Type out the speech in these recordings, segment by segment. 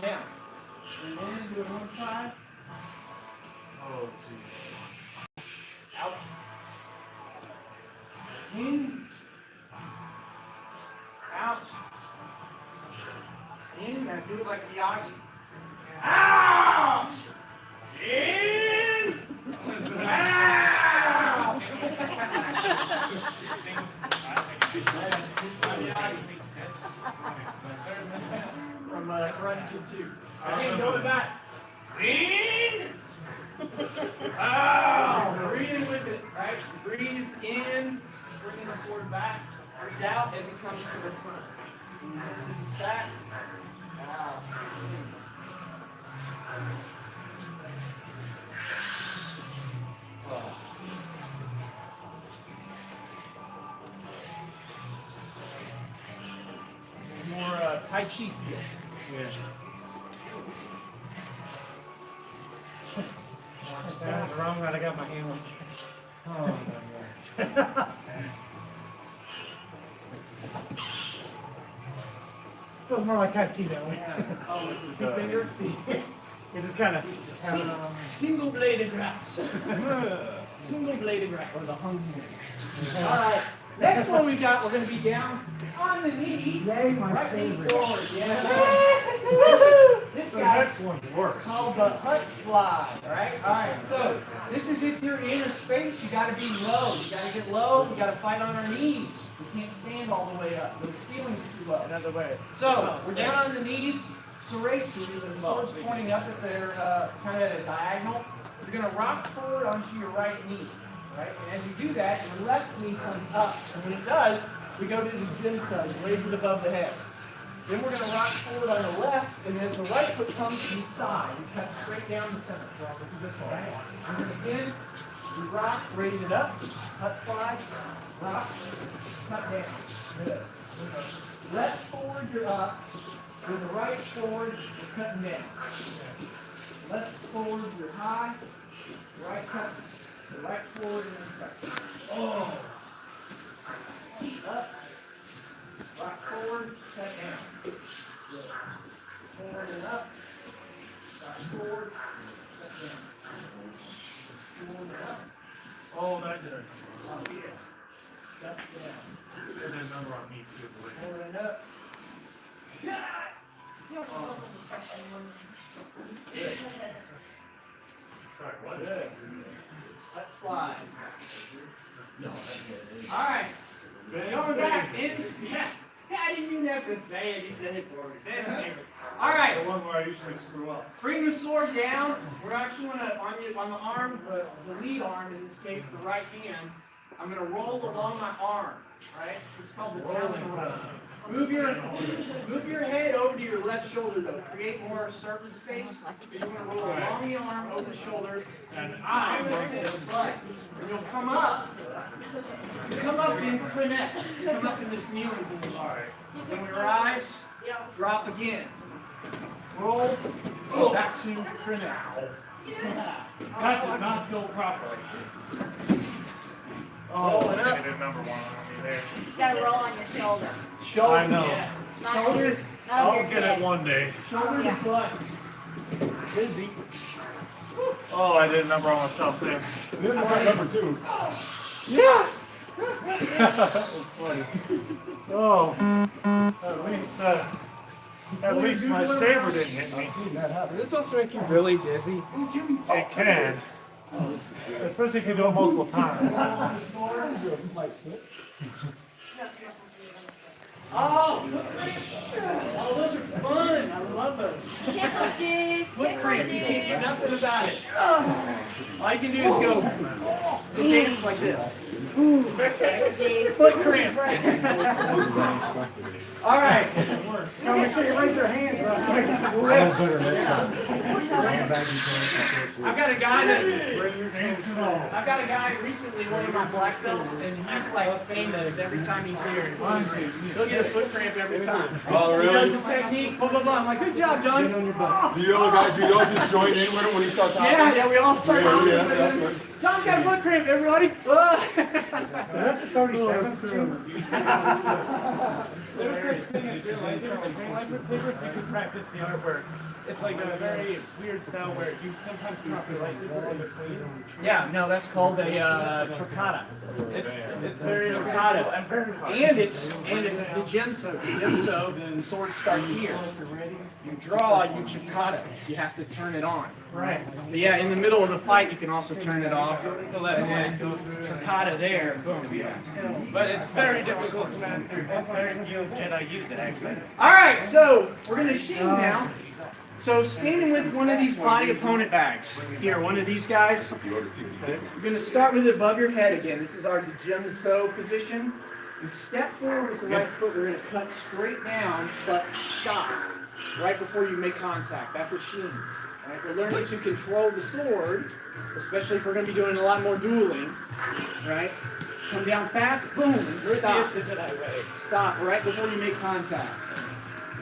Now, and then do it one side. Oh, geez. Out. In. Out. In. Now do it like Miyagi. Out. In. Out. From Karate Kid 2. Okay, going back. In. Out. Breathe with it. Right? Breathe in. Bringing the sword back. Breathe out as it comes to the front. This is back. Out. More Tai Chi feel. Yeah. That's wrong that I got my hand on. Oh, my God. Feels more like Tai Chi that way. Oh, it's two fingers. It just kind of Single bladed grass. Single bladed grass. or the hung hand. All right. Next one we got, we're going to be down on the knee. Yay, my Right knee favorite. forward. Yeah. This guy's Next one's worse. called the hut slide. All right. So this is if you're in a space, you got to be low. You got to get low. You got to fight on our knees. We can't stand all the way up. The ceiling's too low. Another way. So we're down on the knees. Serrated. The sword's pointing up at their kind of diagonal. You're going to rock forward onto your right knee. Right? And as you do that, your left knee comes up. And when it does, we go to the Jin side, raise it above the head. Then we're going to rock forward on the left, and as the right foot comes to the side, we cut straight down the center. Right? And then again, we rock, raise it up, cut slide, rock, cut down. Good. Left forward, you're up. With the right forward, you're cutting down. Left forward, you're high. Right cuts. The right forward and then cut. Oh! Up. Right forward, cut down. Good. Forward and up. Right forward, cut down. Forward and up. Oh, that did. Up here. Cuts down. There's a number on me too. Forward and up. Yeah! You have also destruction one. Good. Sorry, what? Good. Let's slide. No, that's good. All right. Going back. Yeah, I didn't even have to say it. You said it for me. All right. The one where I usually screw up. Bring the sword down. We're actually going to, on the arm, the lead arm, in this case, the right hand, I'm going to roll along my arm. Right? It's called the Talon roll. Move your head over to your left shoulder, though. Create more surface space. Because you're going to roll along the arm, over the shoulder, and I'm going to sit butt. And you'll come up. You come up in crenette. You come up in this kneeling position. All right. Then we rise, drop again. Roll, back to crenette. That did not go properly. Roll Oh, it I up. did number one on me there. You gotta roll on your shoulder. Shoulder. I know. Yeah. Not on Shoulder. your, not on I'll your get head. it one day. Shoulder Yeah. to butt. Busy. Oh, I did a number on myself there. This is my number 2. Yeah. That was funny. Oh, at least my saber didn't hit me. Is this supposed to make you really dizzy? It can. Especially if you do it multiple times. Oh, those are fun. I love those. Pickle Foot cramp. You can't do juice. nothing about it. All you can do is go dance like this. Pickle juice. Foot cramp. All right. Come make sure you raise your hands I've got a guy recently, one of my black belts, and he's like famous every time he's here. He'll get a foot cramp every time. Oh, He does really? the technique, blah, blah, blah. I'm like, good job, John. Do y'all just join in with him when he starts hopping? Yeah, we all start. Yeah, that's good. John's got a foot cramp, everybody. That's the 37th too. The favorite thing is, like, if you practice the art where it's like a very weird style where you sometimes can't feel like in between. Yeah, no, that's called a triccata. It's very triccata, and it's the genso. The genso, the sword starts here. You draw, you triccata. You have to turn it on. Right. But yeah, in the middle of the fight, you can also turn it off, and then triccata there, boom. But it's very difficult to master. Very few Jedi use it actually. All right, so we're gonna sheen now. So standing with one of these body opponent bags, here, one of these guys, you're going to start with it above your head again. This is our Jedi position. And step forward with the right foot. We're going to cut straight down, but stop right before you make contact. That's a sheen. All right, we're learning to control the sword, especially if we're going to be doing a lot more dueling. Right? Come down fast, boom, and stop. Stop right before you make contact.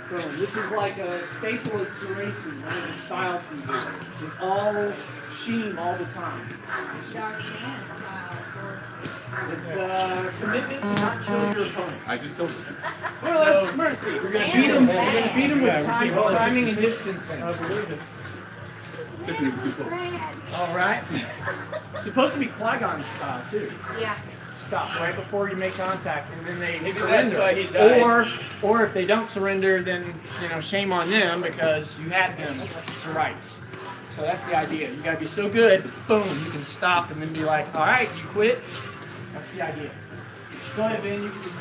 Boom. This is like a staple of Serasi, one of the styles we do. It's all sheen all the time. Dark Man style. It's commitment to not kill your opponent. I just killed him. Well, that's mercy. You're gonna beat him. You're gonna beat him with timing and distancing. Tiffany was too close. All right. It's supposed to be Qui-Gon style too. Yeah. Stop right before you make contact, and then they Maybe surrender. that's why he died. Or if they don't surrender, then shame on them because you had them to rights. So that's the idea. You gotta be so good, boom, you can stop and then be like, all right, you quit. That's the idea. Go ahead, Ben. You can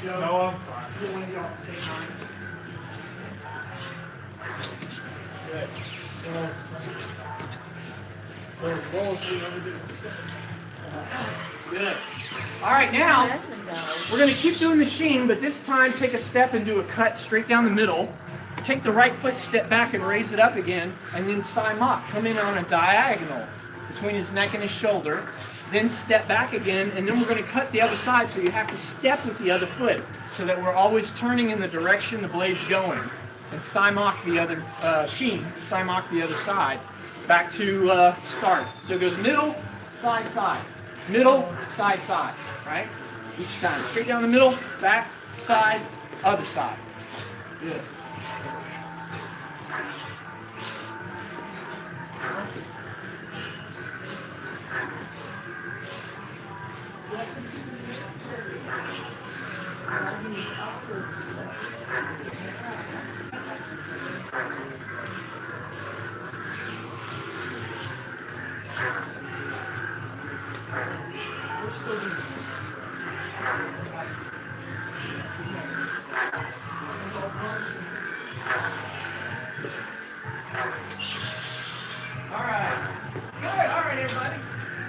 go. No, I'm fine. You want to get off the take mine? Good. Good. All right, now we're going to keep doing the sheen, but this time take a step and do a cut straight down the middle. Take the right foot, step back and raise it up again, and then Saimok. Come in on a diagonal between his neck and his shoulder. Then step back again, and then we're going to cut the other side, so you have to step with the other foot so that we're always turning in the direction the blade's going. And Saimok the other, sheen, Saimok the other side. Back to start. So it goes middle, side, side. Middle, side, side, right? Each time. Straight down the middle, back, side, other side. Good.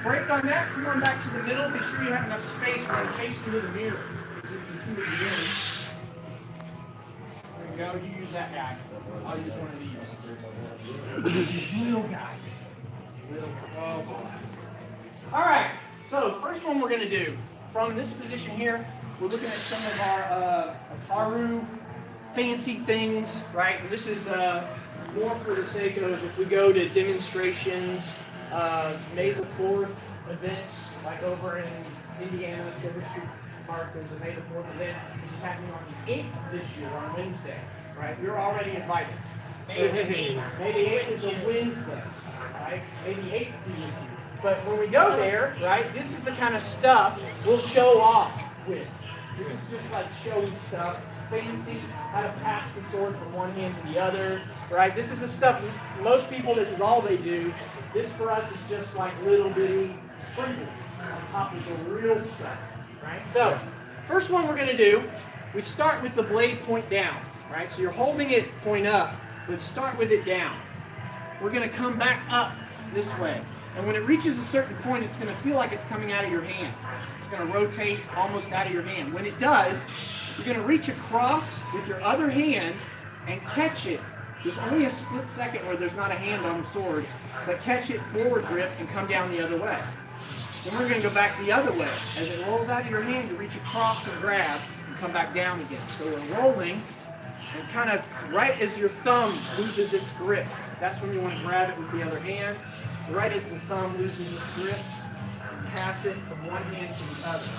Break on that, come on back to the middle, be sure you have enough space when you face into the mirror. So you can see what you're doing. There you go, you use that guy. I'll use one of these. These little guys. Oh boy. Alright, so first one we're going to do, from this position here, we're looking at some of our Ataru fancy things, right? And this is more for the sake of if we go to demonstrations, May the 4th events, like over in Indiana, Silver Street Park, there's a May the 4th event, which is happening on the 8th this year, on Wednesday, right? You're already invited. May the 8th is a Wednesday, right? May the 8th be with you. But when we go there, right, this is the kind of stuff we'll show off with. This is just like showy stuff. Fancy, how to pass the sword from one hand to the other, right? This is the stuff, most people, this is all they do. This for us is just like little bitty sprinkles on top of the real stuff, right? So, first one we're going to do, we start with the blade point down, right? So you're holding it point up, but start with it down. We're going to come back up this way. And when it reaches a certain point, it's going to feel like it's coming out of your hand. It's going to rotate almost out of your hand. When it does, you're going to reach across with your other hand and catch it. There's only a split second where there's not a hand on the sword, but catch it forward grip and come down the other way. Then we're going to go back the other way. As it rolls out of your hand, you reach across and grab and come back down again. So we're rolling, and kind of right as your thumb loses its grip, that's when you want to grab it with the other hand. Right as the thumb loses its grip, pass it from one hand to the other.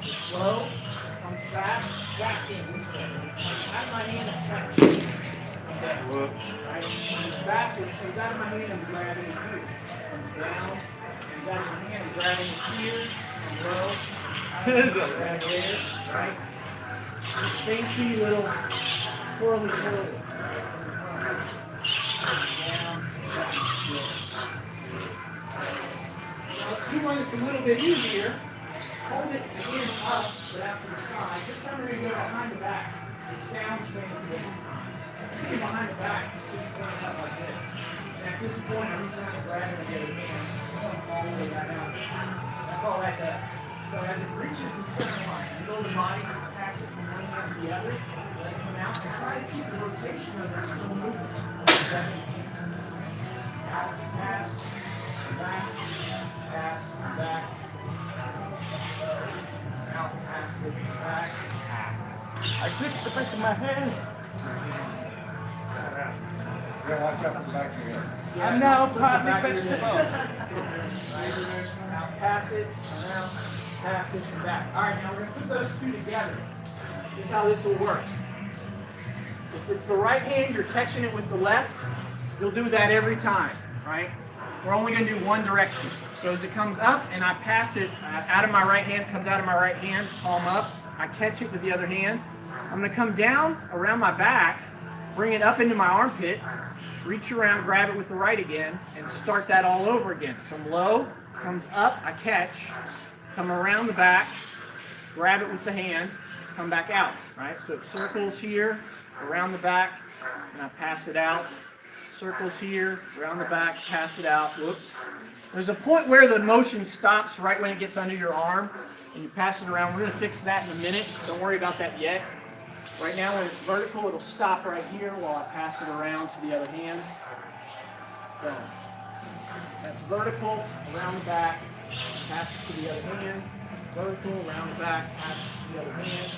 So slow, comes back in this way. I have my hand and catch. dead. Right? Comes back, and it comes out of my hand, I'm grabbing it here. Comes down, comes out of my hand, I'm grabbing it here. I'm low. Grab there, right? This fancy little twirly twirly. Down, back, good. Now let's do one that's a little bit easier. Hold it again up, but out to the side. This time we're going to go behind the back. It sounds fancy. Get behind the back, just point it up like this. And at this point, I'm trying to grab it with the other hand. All the way back out. That's all that does. So as it reaches the center line, you go the body, pass it from one hand to the other, let it come out, and try to keep the rotation of this little movement. Out, pass, back, pass, back. Out, pass, back. I took the back of my hand. Watch out for the back again. I'm now partly vegetable. Now pass it, around, pass it, and back. All right, now we're going to put those two together. This is how this will work. If it's the right hand, you're catching it with the left. You'll do that every time, right? We're only going to do one direction. So as it comes up and I pass it out of my right hand, comes out of my right hand, palm up, I catch it with the other hand. I'm going to come down around my back, bring it up into my armpit, reach around, grab it with the right again, and start that all over again. From low, comes up, I catch, come around the back, grab it with the hand, come back out, right? So it circles here, around the back, and I pass it out. Circles here, around the back, pass it out. Whoops. There's a point where the motion stops right when it gets under your arm, and you pass it around. We're going to fix that in a minute. Don't worry about that yet. Right now, when it's vertical, it'll stop right here while I pass it around to the other hand. Boom. That's vertical, around the back, pass it to the other hand. Vertical, around the back, pass it to the other hand.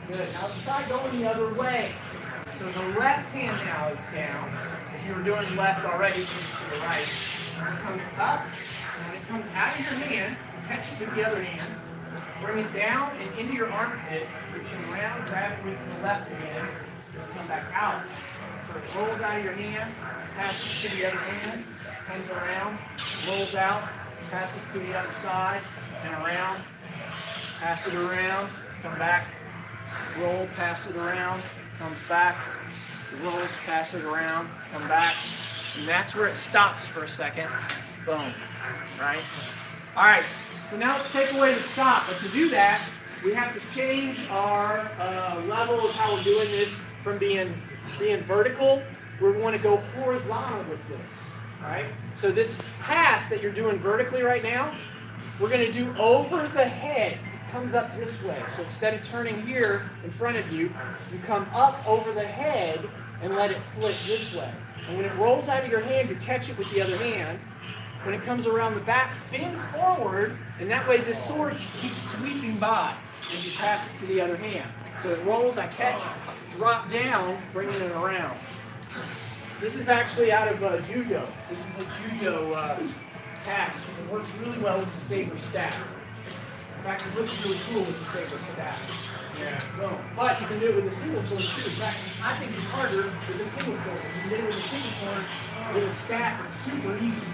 Good. Good. Now let's try going the other way. So the left hand now is down. If you were doing left already, switch to the right. It comes up, and when it comes out of your hand, catch it with the other hand. Bring it down and into your armpit, reaching around, grab it with the left hand, and come back out. So it rolls out of your hand, passes to the other hand, comes around, rolls out, passes to the other side, and around, pass it around, come back, roll, pass it around, comes back, rolls, pass it around, come back, and that's where it stops for a second. Boom. Right? All right. So now let's take away the stop. But to do that, we have to change our level of how we're doing this from being vertical. We want to go horizontal with this. Right? So this pass that you're doing vertically right now, we're going to do over the head. It comes up this way. So instead of turning here in front of you, you come up over the head and let it flip this way. And when it rolls out of your hand, you catch it with the other hand. When it comes around the back, bend forward, and that way this sword keeps sweeping by as you pass it to the other hand. So it rolls, I catch, drop down, bringing it around. This is actually out of judo. This is a judo pass because it works really well with the saber staff. In fact, it looks really cool with the saber staff. Yeah. Boom. But you can do it with a single sword too. In fact, I think it's harder with a single sword. If you can do it with a single sword, with a staff, it's super easy.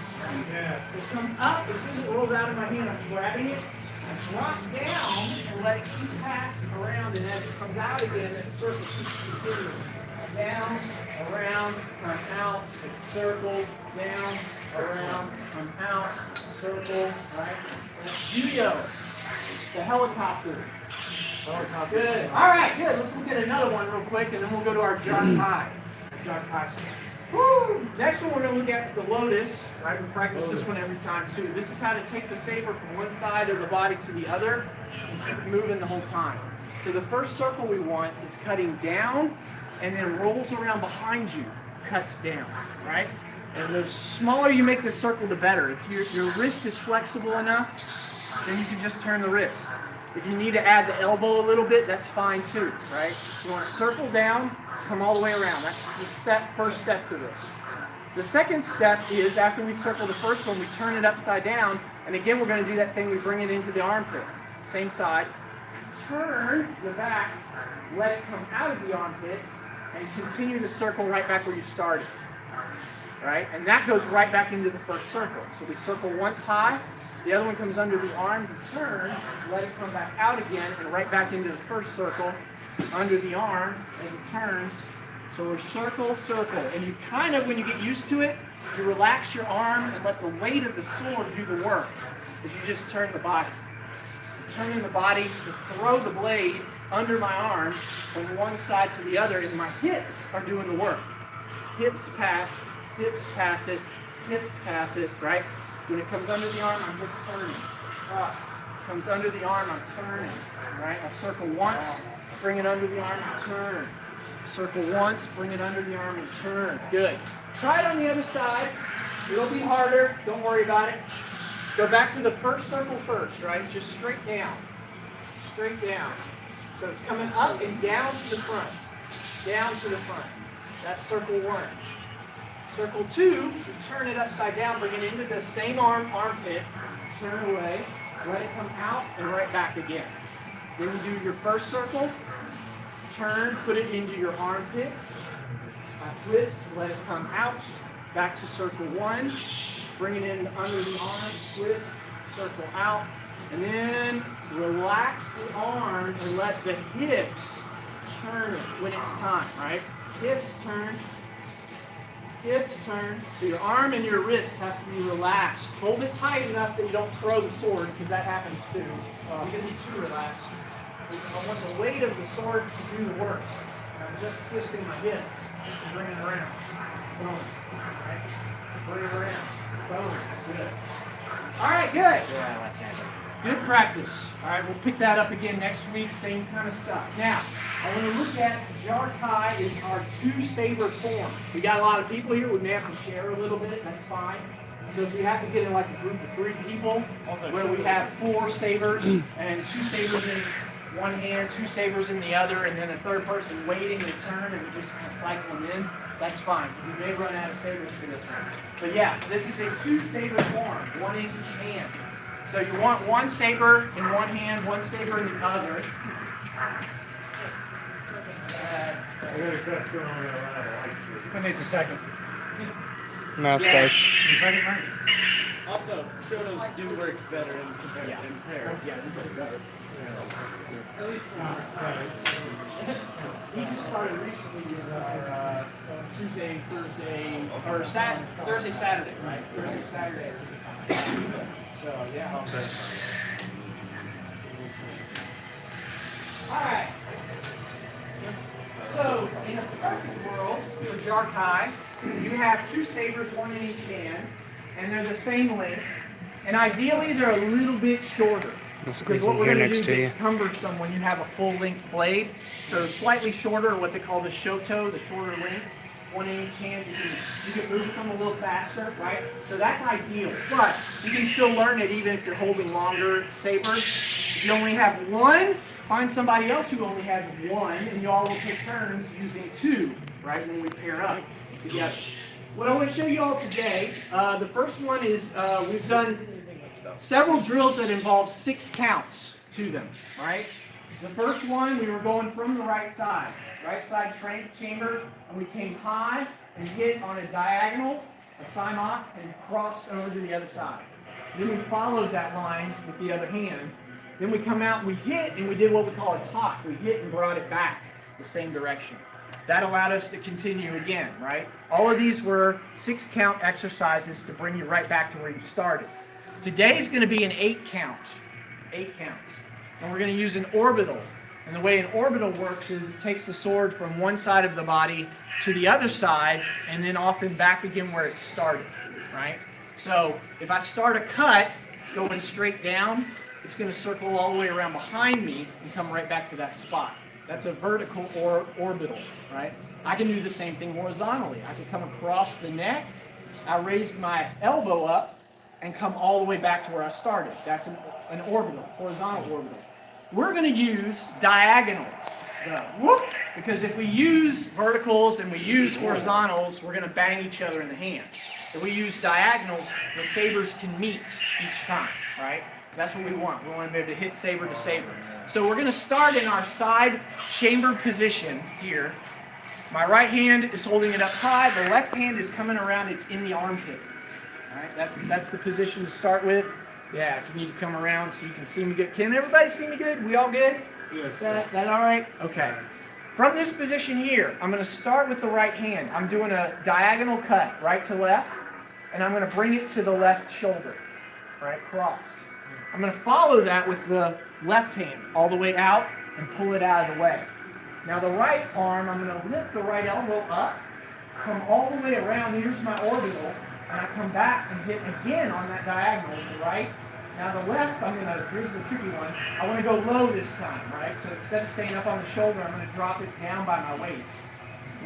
Yeah. So it comes up, as soon as it rolls out of my hand, I'm grabbing it, I drop down and let it keep passing around, and as it comes out again, that circle keeps continuing. Down, around, come out, circle, down, around, come out, circle, right? That's judo. The helicopter. Good. All right, good. Let's look at another one real quick, and then we'll go to our Jog Kai. Jog Kai. Woo! Next one we're going to look at is the lotus. Right? We practice this one every time too. This is how to take the saber from one side of the body to the other and keep it moving the whole time. So the first circle we want is cutting down and then rolls around behind you, cuts down, right? And the smaller you make this circle, the better. If your wrist is flexible enough, then you can just turn the wrist. If you need to add the elbow a little bit, that's fine too, right? You want to circle down, come all the way around. That's the first step to this. The second step is after we circle the first one, we turn it upside down, and again we're going to do that thing, we bring it into the armpit. Same side. Turn the back, let it come out of the armpit, and continue to circle right back where you started. Right? And that goes right back into the first circle. So we circle once high, the other one comes under the arm, you turn, let it come back out again, and right back into the first circle, under the arm as it turns. So we're circle, circle. And you kind of, when you get used to it, you relax your arm and let the weight of the sword do the work as you just turn the body. You're turning the body to throw the blade under my arm from one side to the other, and my hips are doing the work. Hips pass it, right? When it comes under the arm, I'm just turning. Comes under the arm, I'm turning, right? I circle once, bring it under the arm, and turn. Circle once, bring it under the arm, and turn. Good. Try it on the other side. It'll be harder. Don't worry about it. Go back to the first circle first, right? Just straight down. Straight down. So it's coming up and down to the front. Down to the front. That's circle one. Circle two, you turn it upside down, bring it into the same armpit, turn away, let it come out, and right back again. Then you do your first circle, turn, put it into your armpit, twist, let it come out, back to circle one, bring it in under the arm, twist, circle out, and then relax the arm and let the hips turn it when it's time, right? Hips turn. Hips turn, so your arm and your wrist have to be relaxed. Hold it tight enough that you don't throw the sword, because that happens too. You're going to be too relaxed. I want the weight of the sword to do the work. And I'm just twisting my hips and bring it around. Boom. Right? Bring it around. Boom. Good. All right, good. Yeah, I like that. Good practice. All right, we'll pick that up again next week, same kind of stuff. Now, I want to look at Jarkai is our two-saber form. We got a lot of people here. We may have to share a little bit. That's fine. So if we have to get in like a group of 3 people, where we have 4 sabers and 2 sabers in one hand, 2 sabers in the other, and then a third person waiting to turn, and we just kind of cycle them in, that's fine. We may run out of sabers for this one. But yeah, this is a 2-saber form, 1 in each hand. So you want 1 saber in one hand, 1 saber in the other. I need the second. Mouse Yeah. dice. You ready, Mike? Also, shotos do work better in pairs. Yeah, this is better. We just started recently with our Tuesday, Thursday, or Thursday, Saturday, right? Thursday, Saturday. So, yeah. Okay. All right. So, in a perfect world, for Jarkai, you have 2 sabers, 1 in each hand, and they're the same length. And ideally, they're a little bit shorter. I'll Because squeeze what in we're here going to next do to you. is cumbersome when you have a full-length blade. So slightly shorter, what they call the shoto, the shorter length. 1 in each hand, you can move them a little faster, right? So that's ideal. But you can still learn it even if you're holding longer sabers. If you only have 1, find somebody else who only has 1, and you all will take turns using 2, right? When we pair up together. What I want to show you all today, the first one is we've done several drills that involve 6 counts to them, right? The first one, we were going from the right side chamber, and we came high and hit on a diagonal, a sign off, and crossed over to the other side. Then we followed that line with the other hand. Then we come out and we hit, and we did what we call a talk. We hit and brought it back the same direction. That allowed us to continue again, right? All of these were 6 count exercises to bring you right back to where you started. Today is going to be an 8 count. 8 count. And we're going to use an orbital. And the way an orbital works is it takes the sword from one side of the body to the other side, and then often back again where it started, right? So if I start a cut going straight down, it's going to circle all the way around behind me and come right back to that spot. That's a vertical orbital, right? I can do the same thing horizontally. I can come across the neck, I raise my elbow up, and come all the way back to where I started. That's an orbital, horizontal orbital. We're going to use diagonals, though, because if we use verticals and we use horizontals, we're going to bang each other in the hands. If we use diagonals, the sabers can meet each time, right? That's what we want. We want to be able to hit saber to saber. So we're going to start in our side chamber position here. My right hand is holding it up high. The left hand is coming around. It's in the armpit. All right, that's the position to start with. Yeah, if you need to come around so you can see me good. Can everybody see me good? We all good? Yes. That all right? Okay. From this position here, I'm going to start with the right hand. I'm doing a diagonal cut, right to left, and I'm going to bring it to the left shoulder, right, cross. I'm going to follow that with the left hand all the way out and pull it out of the way. Now the right arm, I'm going to lift the right elbow up, come all the way around. Here's my orbital, and I come back and hit again on that diagonal with the right. Now the left, here's the tricky one, I want to go low this time, right? So instead of staying up on the shoulder, I'm going to drop it down by my waist.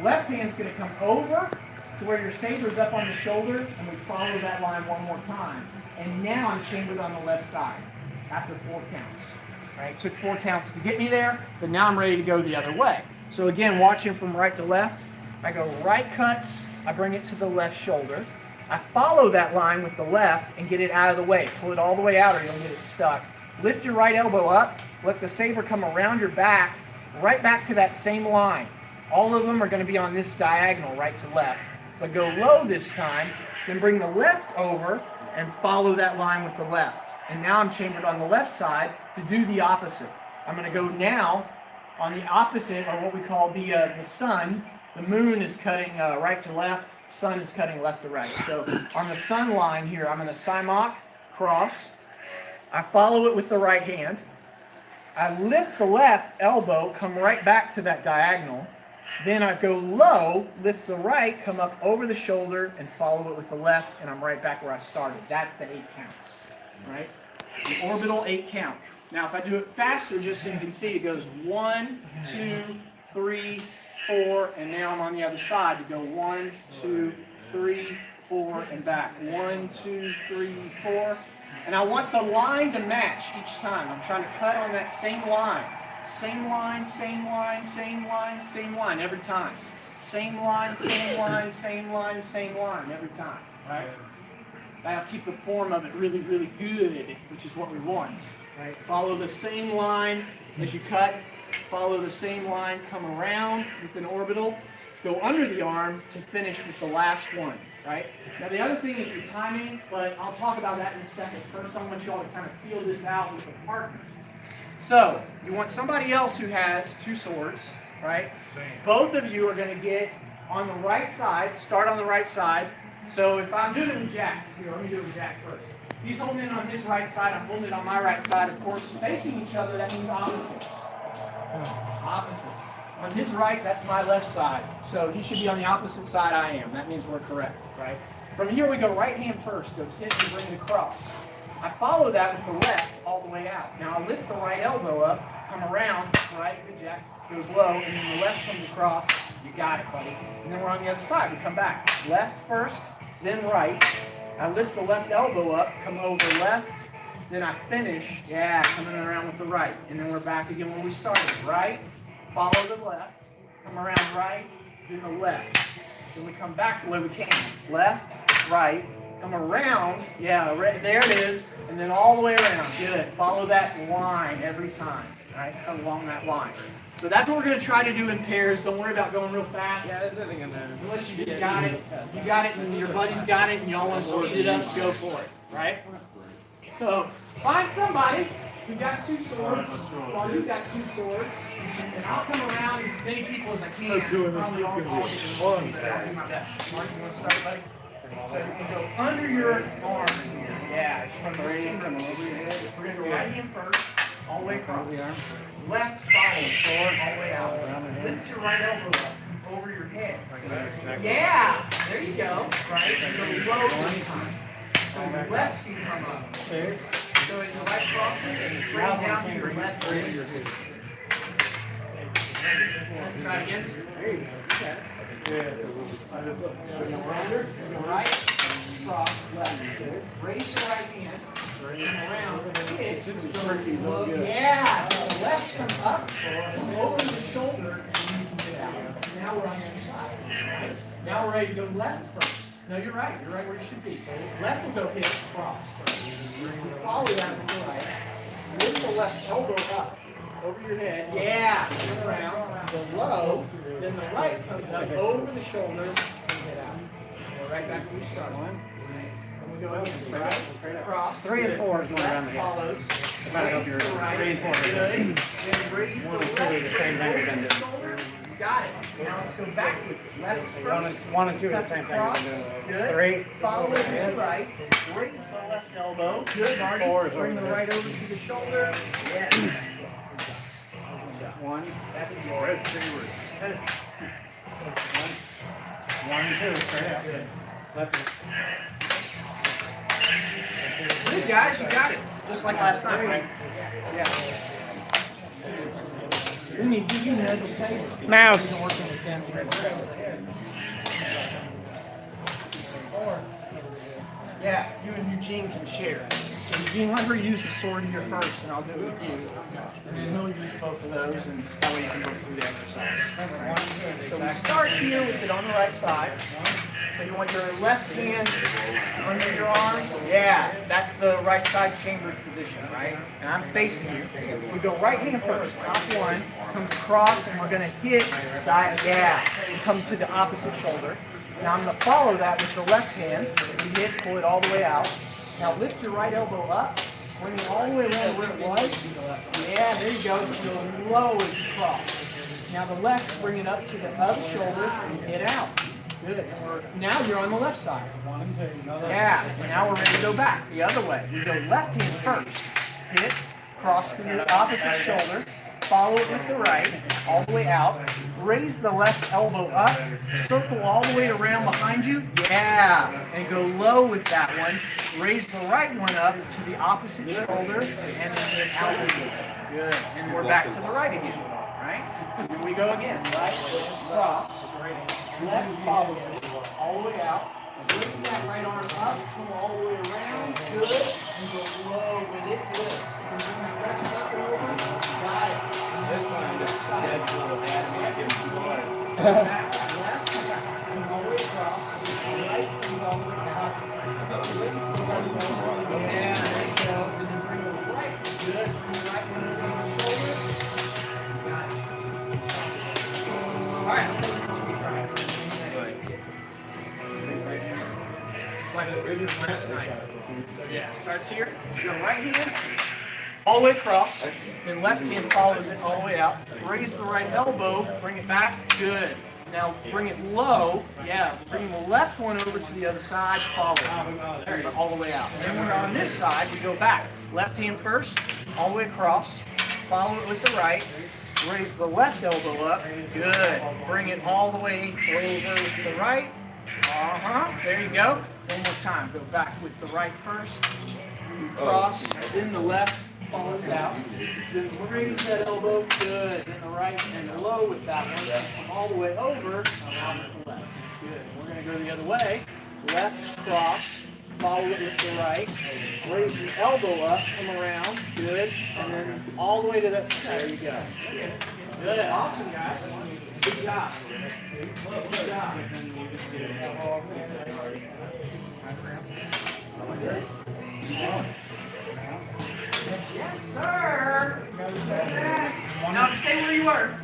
Left hand's going to come over to where your saber's up on the shoulder, and we follow that line one more time. And now I'm chambered on the left side after 4 counts. Right? It took 4 counts to get me there, but now I'm ready to go the other way. So again, watching from right to left, I go right cuts, I bring it to the left shoulder. I follow that line with the left and get it out of the way. Pull it all the way out or you'll get it stuck. Lift your right elbow up, let the saber come around your back, right back to that same line. All of them are going to be on this diagonal, right to left. But go low this time, then bring the left over and follow that line with the left. And now I'm chambered on the left side to do the opposite. I'm going to go now on the opposite, or what we call the sun. The moon is cutting right to left, sun is cutting left to right. So on the sun line here, I'm going to Simach, cross. I follow it with the right hand. I lift the left elbow, come right back to that diagonal. Then I go low, lift the right, come up over the shoulder, and follow it with the left, and I'm right back where I started. That's the 8 counts, right? The orbital 8 count. Now, if I do it faster, just so you can see, it goes 1, 2, 3, 4, and now I'm on the other side to go 1, 2, 3, 4, and back. 1, 2, 3, 4. And I want the line to match each time. I'm trying to cut on that same line. Same line, same line, same line, same line every time. Same line, same line, same line, same line every time. Right? That'll keep the form of it really, really good, which is what we want. Right? Follow the same line as you cut. Follow the same line, come around with an orbital, go under the arm to finish with the last one. Right? Now the other thing is the timing, but I'll talk about that in a second. First, I want you all to kind of feel this out with a partner. So, you want somebody else who has 2 swords, right? Both of you are going to get on the right side, start on the right side. So if I'm doing it with Jack, here, let me do it with Jack first. He's holding it on his right side, I'm holding it on my right side. Of course, facing each other, that means opposites. Opposites. On his right, that's my left side. So he should be on the opposite side I am. That means we're correct, right? From here, we go right hand first, goes hit and bring it across. I follow that with the left all the way out. Now I lift the right elbow up, come around, right, good Jack, goes low, and then the left comes across. You got it, buddy. And then we're on the other side. We come back. Left first, then right. I lift the left elbow up, come over left, then I finish, coming around with the right. And then we're back again where we started. Right, follow the left, come around right, then the left. Then we come back the way we came. Left, right, come around, right, there it is, and then all the way around. Good. Follow that line every time. Right? Come along that line. So that's what we're going to try to do in pairs. Don't worry about going real fast. Yeah, there's nothing in there. Unless you just got it. You got it, and your buddy's got it, and y'all want to speed it up, go for it. Right? So find somebody who got 2 swords, while you've got 2 swords, and I'll come around as many people as I can. Probably all of you. I'll do my best. Mark, you want to start, buddy? So you can go under your arm here. Yeah, it's from the right hand coming over your head. We're going to go right hand first, all the way across. Left follow, forward, all the way out. Lift your right elbow up over your head. Yeah, there you go. Right, and go low this time. So your left can come up. So as your right crosses, bring down to your left over your head. Try again. There you go. Under, right, cross, left. Raise your right hand, come around, hit, look, the left comes up, over the shoulder, and you can get out. Now we're on the other side, right? Now we're ready to go left first. No, you're right. You're right where you should be. Left will go hit cross. You follow that with the right. Lift the left elbow up over your head. Yeah. Turn around. Go low. Then the right comes up over the shoulder and hit out. Go right back where we started. And we go again. Straight across. 3 and 4 is going around the head. Follows. If I help you, 3 and 4 is Good. Then raise the 1 and 2 left is the same thing we've been doing. shoulder. Got it. Now let's go back with left first. 1 and 2 is the Touch same thing across. we've been doing. Good. 3. Follow it with the right. Raise the left elbow. Good, Marty. 4 is Bring over the there. right over to the shoulder. Yes. 1. That's yours. 1 and 2 straight out. Left. Good, guys. You got it. Just like last time, right? Yeah. Then you know the same. Mouse. Yeah, you and Eugene can share. So Eugene, let her use the sword here first, and I'll do it with you. And then he'll use both of those, and that way you can work through the exercise. So we start here with it on the right side. So you want your left hand under your arm. Yeah, that's the right side chambered position, right? And I'm facing you. We go right hand first. Top one comes across, and we're going to hit. Yeah, and come to the opposite shoulder. Now I'm going to follow that with the left hand. We hit, pull it all the way out. Now lift your right elbow up, bring it all the way around where it was. Yeah, there you go. Go low as you cross. Now the left, bring it up to the other shoulder and hit out. Good. And now you're on the left side. Yeah, and now we're ready to go back the other way. We go left hand first. Hits, cross to the opposite shoulder. Follow it with the right, all the way out. Raise the left elbow up. Circle all the way around behind you. Yeah, and go low with that one. Raise the right one up to the opposite shoulder, and then hit out again. Good. And we're back to the right again. Right? Here we go again. Right, cross. Left follows it all the way out. Raise that right arm up, come all the way around. Good. And go low with it. Good. And bring that left up over. Got it. This one, this side. Back, left, and all the way across. Right, and all the way out. Raise the left elbow. Yeah, there you go. And then bring the right. Good. Bring the right one over the shoulder. Got it. All right, let's see what we try. Like we did last night. So yeah, starts here. Your right hand all the way across, then left hand follows it all the way out. Raise the right elbow, bring it back. Good. Now bring it low. Yeah, bring the left one over to the other side, follow it. There you go, all the way out. And then when we're on this side, we go back. Left hand first, all the way across. Follow it with the right. Raise the left elbow up. Good. Bring it all the way over with the right. There you go. One more time. Go back with the right first. Cross. Then the left follows out. Then raise that elbow. Good. Then the right and low with that one. Come all the way over. Out with the left. Good. We're going to go the other way. Left cross. Follow it with the right. Raise the elbow up. Come around. Good. And then all the way to the. There you go. Good. Awesome, guys. Good job. Good job. Yes, sir. Now stay where you were.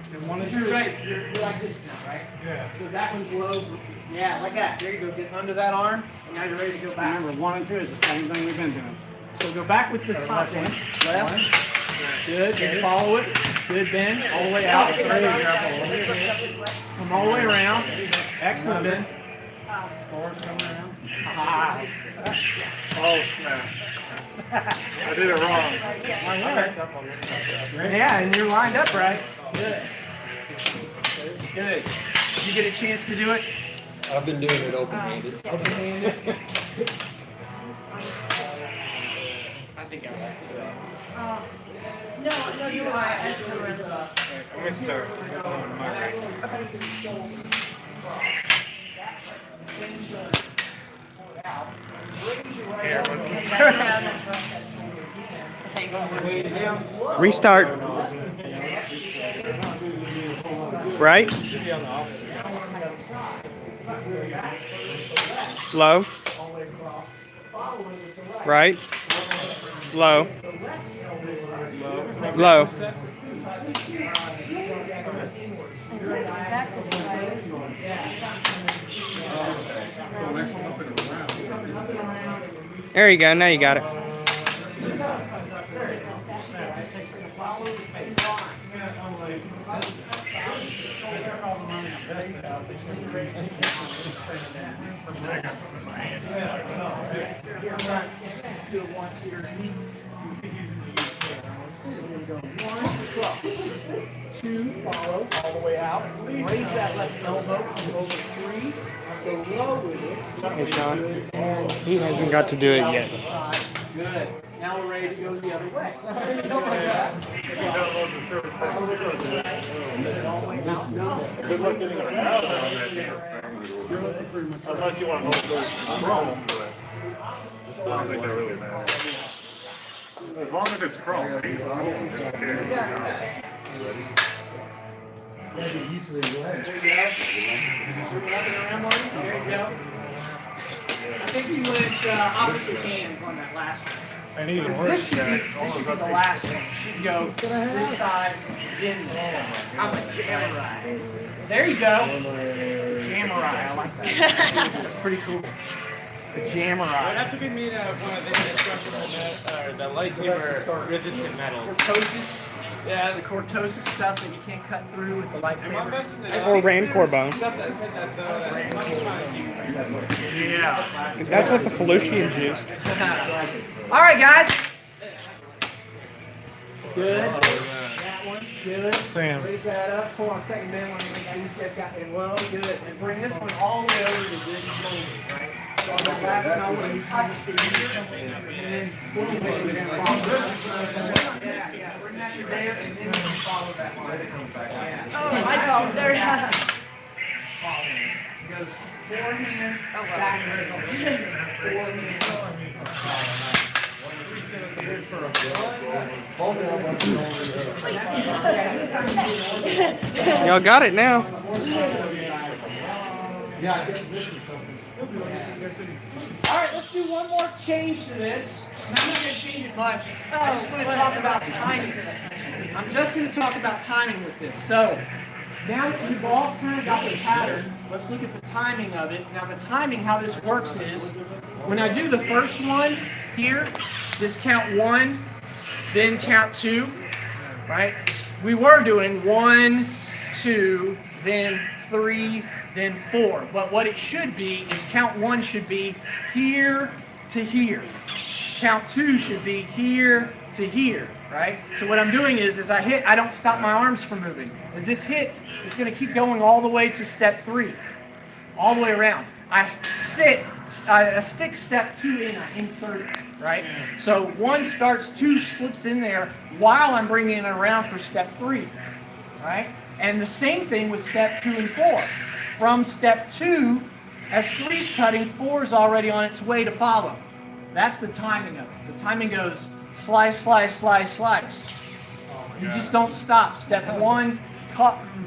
You're right. You're like this now, right? Yeah. So that one's low. Yeah, like that. There you go. Get under that arm. And now you're ready to go back. Remember, 1 and 2 is the same thing we've been doing. So go back with the top one. Left. Good. Then follow it. Good bend. All the way out. Come all the way around. Excellent bend. Forward, come around. Oh, snap. I did it wrong. Yeah, and you're lined up right. Good. Good. Did you get a chance to do it? I've been doing it open-handed. Open-handed. I think I messed it up. No, you're right. I just realized I'm going to start on my right. Here, Restart. Right? Low. All the way across. Following with the right. Right. Low. Low. There you go. Now you got it. Let's do it once here. One, cross. Two, follow all the way out. Raise that left elbow. Over three. Go low with it. Hey, Sean. He hasn't got to do it yet. Good. Now we're ready to go the other way. Good luck getting around on that damn thing. Unless you want to hold chrome, but I don't think that really matters. As long as it's chrome, I don't care. There you go. There you go. I think we went opposite hands on that last one. And even This worse, should be the last one. It should go this side, then this side. I'm a Jamurai. There you go. Jamurai, I like that. That's pretty cool. The Jamurai. I'd have to give me one of the indestructible the lightsaber resistant metal. Cortosis. Yeah, the cortosis stuff that you can't cut through with the lightsaber. Or Rancor bone. Stuff that said that Yeah. That's what the Felucians used. All right, guys. Good. That one. Good. Sam. Raise that up. Hold on a second, man. Let me make sure this guy's got it low. Good. And bring this one all the way over to this shoulder, right? So on the last one, you touch the ear, and then boom, baby, and then follow this. Yeah. Bring that to there, and then follow that line. Yeah. Oh, my fault. There. Following. It goes forehand, backhand, forehand. Y'all got it now. All right, let's do one more change to this. And I'm not going to change it much. I just want to talk about timing. I'm just going to talk about timing with this. So, now that we've all kind of got the pattern, let's look at the timing of it. Now, the timing, how this works is, when I do the first one here, just count 1, then count 2, right? We were doing 1, 2, then 3, then 4. But what it should be is count 1 should be here to here. Count 2 should be here to here, right? So what I'm doing is, as I hit, I don't stop my arms from moving. As this hits, it's going to keep going all the way to step 3, all the way around. I stick step 2 in, I insert it, right? So 1 starts, 2 slips in there while I'm bringing it around for step 3, right? And the same thing with step 2 and 4. From step 2, as 3's cutting, 4 is already on its way to follow. That's the timing of it. The timing goes slice, slice, slice, slice. You just don't stop. Step 1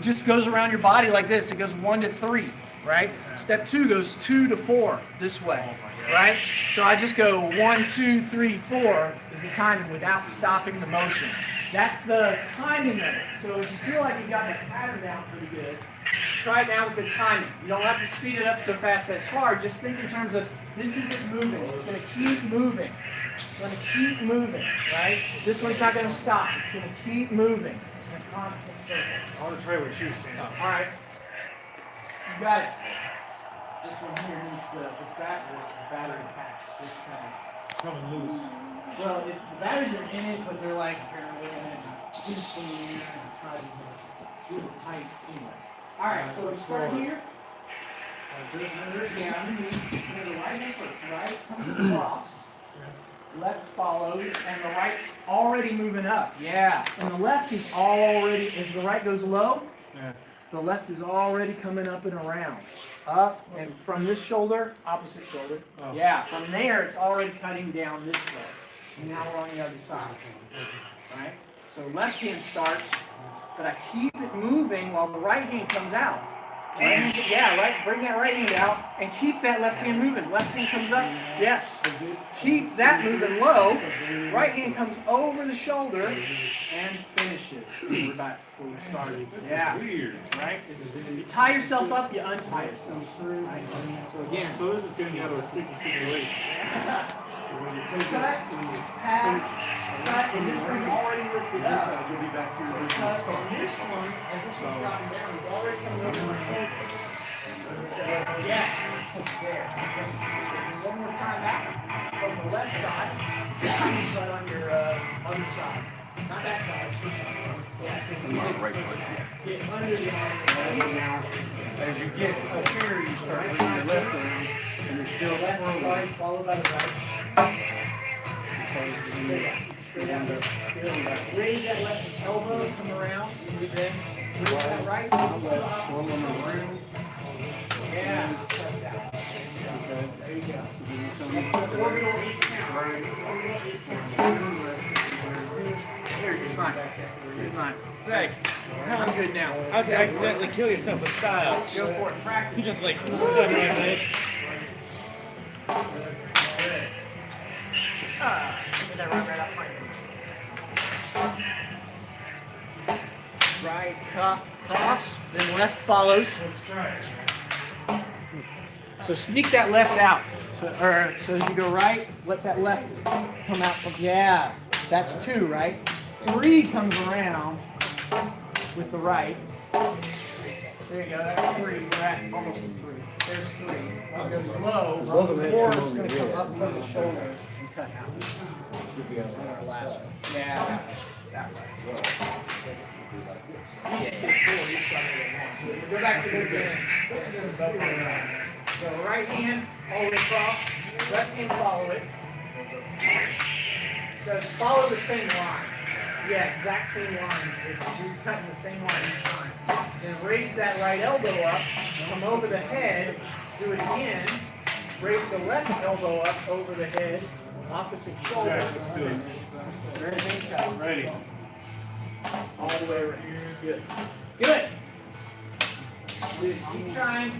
just goes around your body like this. It goes 1 to 3, right? Step 2 goes 2 to 4 this way, right? So I just go 1, 2, 3, 4 is the timing without stopping the motion. That's the timing of it. So if you feel like you've got the pattern down pretty good, try it now with the timing. You don't have to speed it up so fast that's hard. Just think in terms of this isn't moving. It's going to keep moving. It's going to keep moving, right? This one's not going to stop. It's going to keep moving in a constant circle. I want to try what you said. All right. You got it. This one here needs the battery packs. This kind of Coming loose. well, the batteries are in it, but they're like apparently in it. Try to do it tight anyway. All right, so we start here. Yeah, underneath. The right hand first. Right comes across. Left follows, and the right's already moving up. Yeah, and the left is already. As the right goes low, Yeah. the left is already coming up and around. Up and from this shoulder, opposite shoulder. Oh. Yeah, from there it's already cutting down this way. And now we're on the other side. Right? So left hand starts, but I keep it moving while the right hand comes out. Right hand, yeah, right. Bring that right hand out and keep that left hand moving. Left hand comes up. Yes. Keep that moving low. Right hand comes over the shoulder and finishes. We're back where we started. Yeah. Weird. Right? You tie yourself up, you untie yourself. Right? So again. So this is getting out of a sticky situation. Cut, pass, cut, and this one's already lifted up. Cut, and this one, as this one's dropping down, is already coming over to the shoulder. Yes, there. One more time back from the left side. But on your other side. Not that side. Yeah. Get under the arm. Now, as you get up here, you start bringing your left arm, and you're still Left twirling. side, followed by the right. Raise that left elbow, come around, and then raise that right. Yeah. Press out. There you go. That's the orbital each count. Here, you're fine. You're fine. Thank you. I'm good now. How'd you accidentally kill yourself with style? Go for it. Practice. You just like, Get that right up front. Right, cross, then left follows. So sneak that left out. So as you go right, let that left come out from, yeah, that's 2, right? 3 comes around with the right. There you go, that's 3, we're at almost 3. There's 3. It goes low, 4 is going to come up from the shoulder and cut out. And our last one. Yeah, that way. Go back to the beginning. So right hand all the way across, left hand follow it. So follow the same line. Yeah, exact same line. You're cutting the same line each time. Then raise that right elbow up, come over the head, do it again. Raise the left elbow up over the head, opposite shoulder. Okay, let's do it. Everything's cut. Ready. All the way around. Good. Good. Keep trying.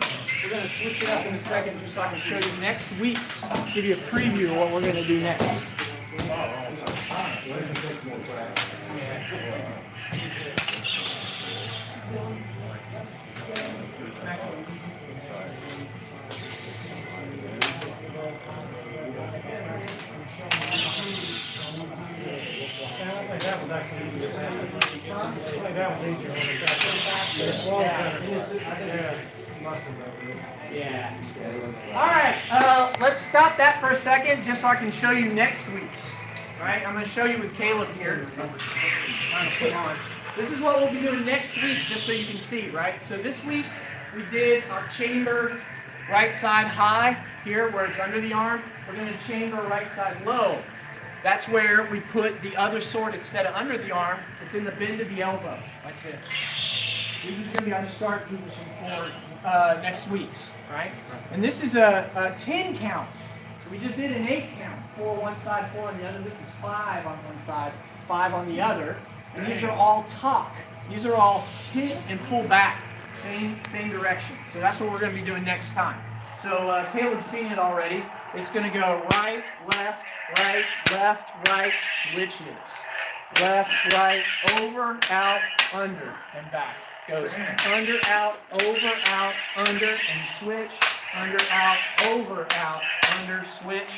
We're going to switch it up in a second just so I can show you next week's, give you a preview of what we're going to do next. That was actually easier. That was easier when it got the flow better. Yeah. All right. Let's stop that for a second just so I can show you next week's. All right. I'm going to show you with Caleb here. Trying to put on. This is what we'll be doing next week just so you can see, right? So this week we did our chamber right side high here where it's under the arm. We're going to chamber right side low. That's where we put the other sword instead of under the arm. It's in the bend of the elbow, like this. This is going to be our start position for next week's, right? And this is a 10 count. So we just did an 8 count. 4 on one side, 4 on the other. This is 5 on one side, 5 on the other. And these are all tuck. These are all hit and pull back, same direction. So that's what we're going to be doing next time. So Caleb's seen it already. It's going to go right, left, right, switches. Left, right, over, out, under, and back. Goes under, out, over, out, under, and switch. Under, out, over, out, under, switch.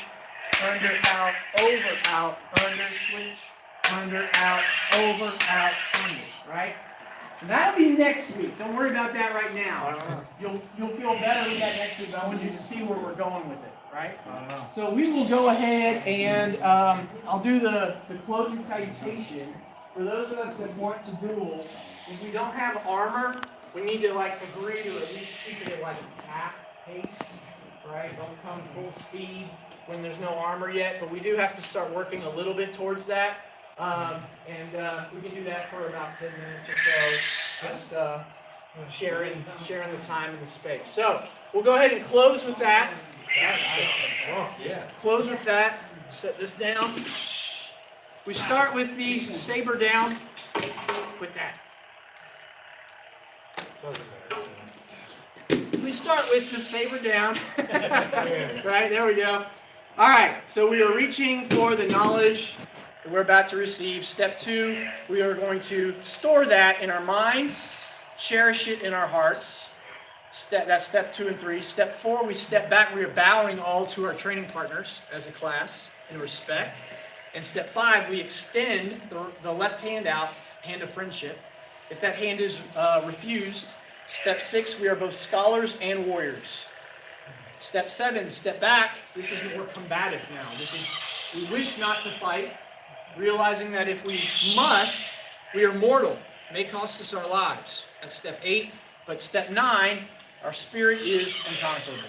Under, out, over, out, under, switch. Under, out, over, out, under. Right? And that'll be next week. Don't worry about that right now. You'll feel better with that next week. I want you to see where we're going with it. Right? So we will go ahead and I'll do the closing salutation. For those of us that want to duel, if we don't have armor, we need to agree to at least keep it at half pace. Right? Don't come full speed when there's no armor yet, but we do have to start working a little bit towards that. And we can do that for about 10 minutes or so, just sharing the time and the space. So we'll go ahead and close with that. Close with that. Set this down. We start with the saber down with that. we start with the saber down. Right, there we go. All right, so we are reaching for the knowledge that we're about to receive. Step 2, we are going to store that in our mind, cherish it in our hearts. That's step 2 and 3. Step 4, we step back. We are bowing all to our training partners as a class in respect. And step 5, we extend the left hand out, hand of friendship. If that hand is refused, step 6, we are both scholars and warriors. Step 7, step back. This is more combative now. We wish not to fight, realizing that if we must, we are mortal. It may cost us our lives. That's step 8. But step 9, our spirit is unconquerable.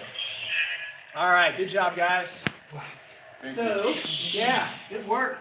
All right, good job, guys. So, yeah, good work.